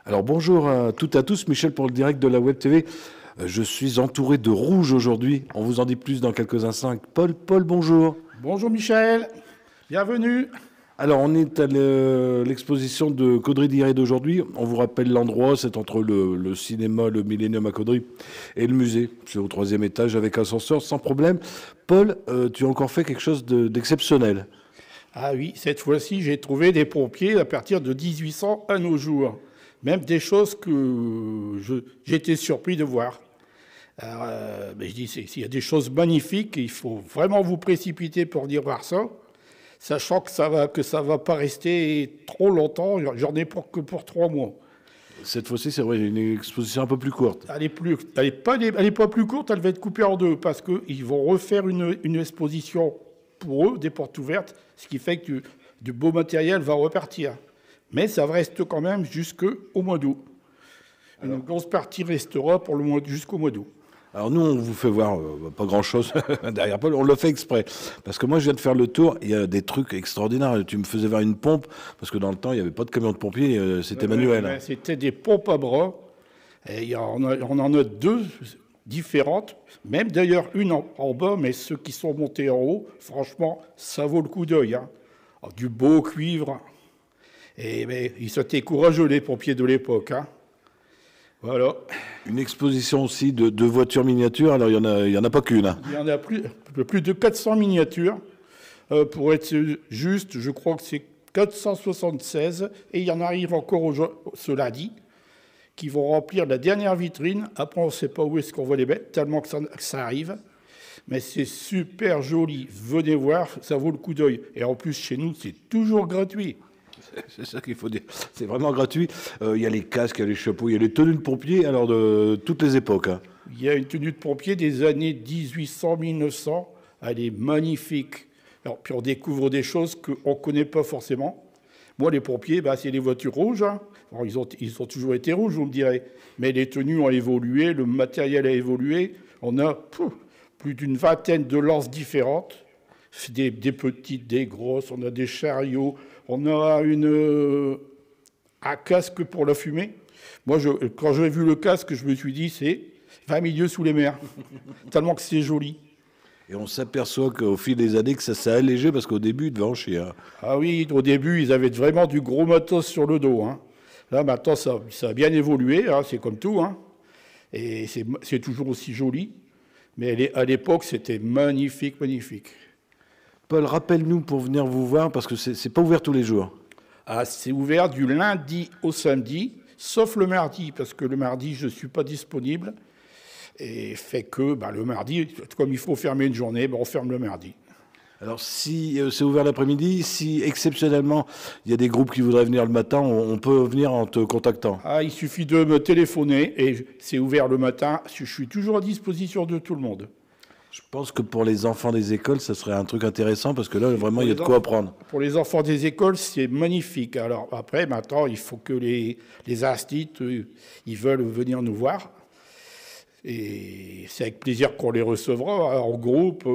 Alors bonjour à toutes et à tous, Michel pour le direct de la Web TV. Je suis entouré de rouge aujourd'hui. On vous en dit plus dans quelques instants avec Paul. Paul, bonjour. Bonjour Michel, bienvenue. Alors on est à l'exposition de Caudry d'Iré d'aujourd'hui. On vous rappelle l'endroit, c'est entre le cinéma, le Millennium à Caudry et le musée. C'est au 3e étage avec ascenseur sans problème. Paul, tu as encore fait quelque chose d'exceptionnel. Ah oui, cette fois-ci j'ai trouvé des pompiers à partir de 1800 à nos jours. Même des choses que j'étais surpris de voir. Alors, je dis, s'il y a des choses magnifiques, il faut vraiment vous précipiter pour venir voir ça, sachant que ça va pas rester trop longtemps. J'en ai que pour 3 mois. Cette fois-ci, c'est vrai, une exposition un peu plus courte. Elle est pas plus courte, elle va être coupée en deux parce qu'ils vont refaire une exposition pour eux, des portes ouvertes, ce qui fait que du beau matériel va repartir. Mais ça reste quand même jusqu'au mois d'août. Une grosse partie restera jusqu'au mois d'août. Alors nous, on vous fait voir pas grand-chose derrière Paul, on le fait exprès. Parce que moi, je viens de faire le tour, il y a des trucs extraordinaires. Tu me faisais voir une pompe, parce que dans le temps, il n'y avait pas de camion de pompiers, c'était manuel. Ouais, c'était des pompes à bras. Et on en a 2 différentes, même d'ailleurs une en bas, mais ceux qui sont montés en haut, franchement, ça vaut le coup d'œil. Hein. Du beau cuivre. Mais ils étaient courageux, les pompiers de l'époque. Hein. Voilà. Une exposition aussi de voitures miniatures. Alors, il y en a pas qu'une. Hein. Il y en a plus de 400 miniatures. Pour être juste, je crois que c'est 476. Et il y en arrive encore ce lundi, qui vont remplir la dernière vitrine. Après, on ne sait pas où est-ce qu'on va les mettre, tellement que ça arrive. Mais c'est super joli. Venez voir, ça vaut le coup d'œil. Et en plus, chez nous, c'est toujours gratuit. C'est ça qu'il faut dire. C'est vraiment gratuit. Il y a les casques, il y a les chapeaux, il y a les tenues de pompiers, alors de toutes les époques. Hein. Il y a une tenue de pompier des années 1800-1900. Elle est magnifique. Alors, puis on découvre des choses qu'on ne connaît pas forcément. Moi, les pompiers, c'est les voitures rouges. Hein. Alors, ils ont toujours été rouges, vous me direz. Mais les tenues ont évolué, le matériel a évolué. On a plus d'une vingtaine de lances différentes. Des petites, des grosses, on a des chariots, on a un casque pour la fumée. Moi, quand j'ai vu le casque, je me suis dit, c'est 20 milieux sous les mers, tellement que c'est joli. Et on s'aperçoit qu'au fil des années, que ça s'est allégé, parce qu'au début, il devait en chier. Hein. Ah oui, au début, ils avaient vraiment du gros matos sur le dos. Hein. Là, maintenant, ça a bien évolué, hein, c'est comme tout. Hein. Et c'est toujours aussi joli. Mais à l'époque, c'était magnifique, magnifique. Paul, rappelle-nous pour venir vous voir, parce que c'est pas ouvert tous les jours. Ah, c'est ouvert du lundi au samedi, sauf le mardi, parce que le mardi, je ne suis pas disponible. Et fait que le mardi, comme il faut fermer une journée, on ferme le mardi. Alors si c'est ouvert l'après-midi, si exceptionnellement il y a des groupes qui voudraient venir le matin, on peut venir en te contactant. Ah, il suffit de me téléphoner et c'est ouvert le matin. Je suis toujours à disposition de tout le monde. Je pense que pour les enfants des écoles, ça serait un truc intéressant parce que là, vraiment, il y a de quoi apprendre. Pour les enfants des écoles, c'est magnifique. Alors après, maintenant, il faut que les instituts, ils veulent venir nous voir. Et c'est avec plaisir qu'on les recevra en groupe,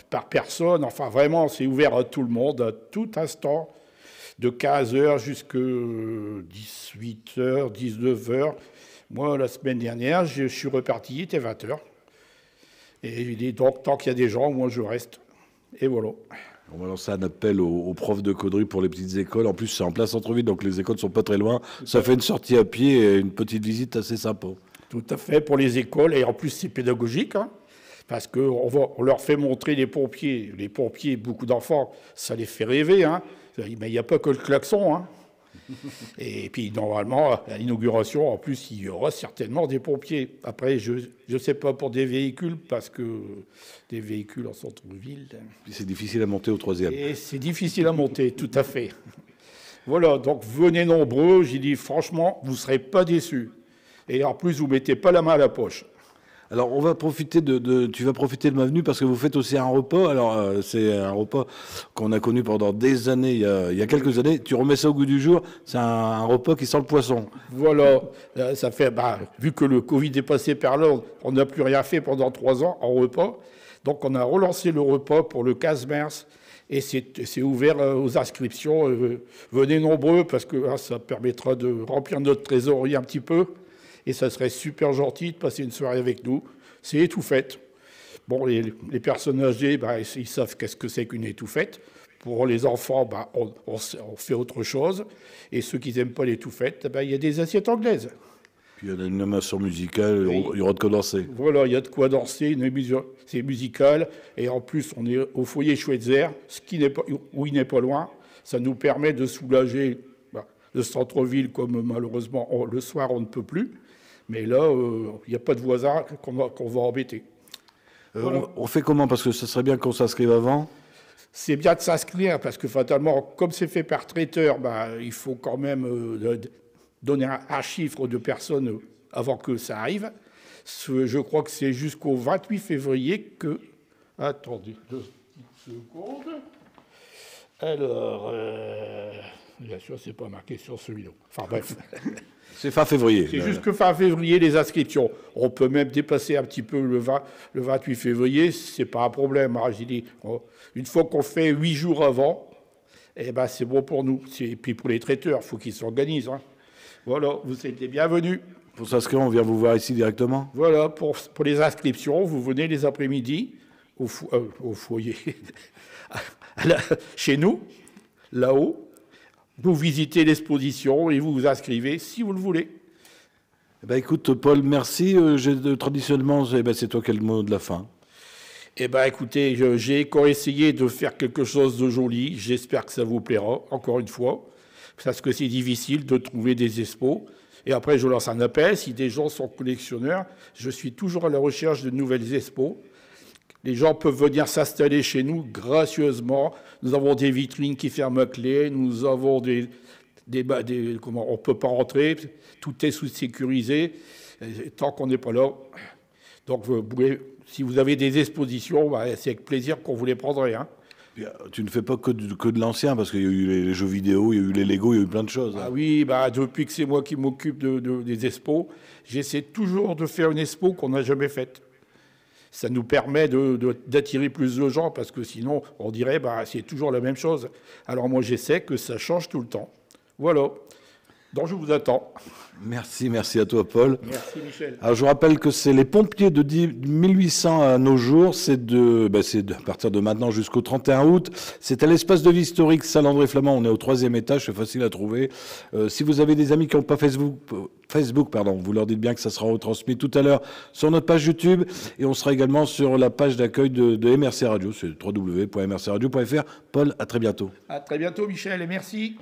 par personne. Enfin, vraiment, c'est ouvert à tout le monde, à tout instant, de 15h jusqu'à 18h, 19h. Moi, la semaine dernière, je suis reparti, il était 20h. Et donc, tant qu'il y a des gens, moi, je reste. Et voilà. On va lancer un appel aux profs de Caudry pour les petites écoles. En plus, c'est en plein centre-ville, donc les écoles ne sont pas très loin. Ça fait une sortie à pied et une petite visite assez sympa. Tout à fait, pour les écoles. Et en plus, c'est pédagogique, hein, parce qu'on leur fait montrer les pompiers. Les pompiers, beaucoup d'enfants, ça les fait rêver. Hein. Mais il n'y a pas que le klaxon. Hein. Et puis, normalement, à l'inauguration, en plus, il y aura certainement des pompiers. Après, je ne sais pas pour des véhicules, parce que des véhicules en centre-ville... C'est difficile à monter au 3e. Et c'est difficile à monter, tout à fait. Voilà, donc venez nombreux. J'ai dit, franchement, vous ne serez pas déçus. Et en plus, vous ne mettez pas la main à la poche. Alors, on va profiter tu vas profiter de ma venue parce que vous faites aussi un repas. Alors, c'est un repas qu'on a connu pendant des années, il y a quelques années. Tu remets ça au goût du jour. C'est un repas qui sent le poisson. Voilà. Ça fait, vu que le Covid est passé par là, on n'a plus rien fait pendant 3 ans en repas. Donc, on a relancé le repas pour le 15 mars. Et c'est ouvert aux inscriptions. Venez nombreux parce que ça permettra de remplir notre trésorerie un petit peu. Et ça serait super gentil de passer une soirée avec nous. C'est étouffette. Bon, les personnes âgées, ils savent qu'est-ce que c'est qu'une étouffette. Pour les enfants, on fait autre chose. Et ceux qui n'aiment pas l'étouffette, il y a des assiettes anglaises. Puis il y a une animation musicale, Oui. il y aura de quoi danser. Voilà, il y a de quoi danser, c'est musical. Et en plus, on est au foyer Schweitzer, où il n'est pas loin. Ça nous permet de soulager le centre-ville, comme malheureusement, le soir, on ne peut plus. Mais là, il n'y a pas de voisins qu'on va embêter. Voilà. On fait comment? Parce que ce serait bien qu'on s'inscrive avant. C'est bien de s'inscrire, parce que fatalement, comme c'est fait par traiteur, il faut quand même donner un chiffre de personnes avant que ça arrive. Je crois que c'est jusqu'au 28 février que... Attendez 2 secondes. Alors, bien sûr, c'est pas marqué sur celui-là. Enfin bref. C'est fin février. C'est jusque fin février les inscriptions. On peut même dépasser un petit peu le 28 février, c'est pas un problème. J'ai dit, une fois qu'on fait 8 jours avant, c'est bon pour nous. Et puis pour les traiteurs, il faut qu'ils s'organisent. Voilà, vous êtes les bienvenus. Pour s'inscrire, on vient vous voir ici directement. Voilà, pour les inscriptions, vous venez les après-midi au foyer, chez nous, là-haut. Vous visitez l'exposition et vous vous inscrivez si vous le voulez. Écoute, Paul, merci. Traditionnellement, c'est toi qui as le mot de la fin. Écoutez, j'ai encore essayé de faire quelque chose de joli. J'espère que ça vous plaira, encore une fois. Parce que c'est difficile de trouver des expos. Et après, je lance un appel. Si des gens sont collectionneurs, je suis toujours à la recherche de nouvelles expos. Les gens peuvent venir s'installer chez nous gracieusement. Nous avons des vitrines qui ferment à clé. Nous avons on ne peut pas rentrer. Tout est sous-sécurisé tant qu'on n'est pas là. Donc, si vous avez des expositions, c'est avec plaisir qu'on vous les prendrait. Tu ne fais pas que de l'ancien, parce qu'il y a eu les jeux vidéo, il y a eu les Lego, il y a eu plein de choses. Ah oui, depuis que c'est moi qui m'occupe des expos, j'essaie toujours de faire une expo qu'on n'a jamais faite. Ça nous permet d'attirer plus de gens, parce que sinon, on dirait c'est toujours la même chose. Alors moi, j'essaie que ça change tout le temps. Voilà. Donc je vous attends. Merci à toi, Paul. Merci, Michel. Alors je vous rappelle que c'est les pompiers de 1800 à nos jours. C'est à partir de maintenant jusqu'au 31 août. C'est à l'espace de vie historique Saint-André-Flamand. On est au 3e étage, c'est facile à trouver. Si vous avez des amis qui n'ont pas Facebook, vous leur dites bien que ça sera retransmis tout à l'heure sur notre page YouTube. Et on sera également sur la page d'accueil de MRC Radio. C'est www.mrcradio.fr. Paul, à très bientôt. À très bientôt, Michel, et merci.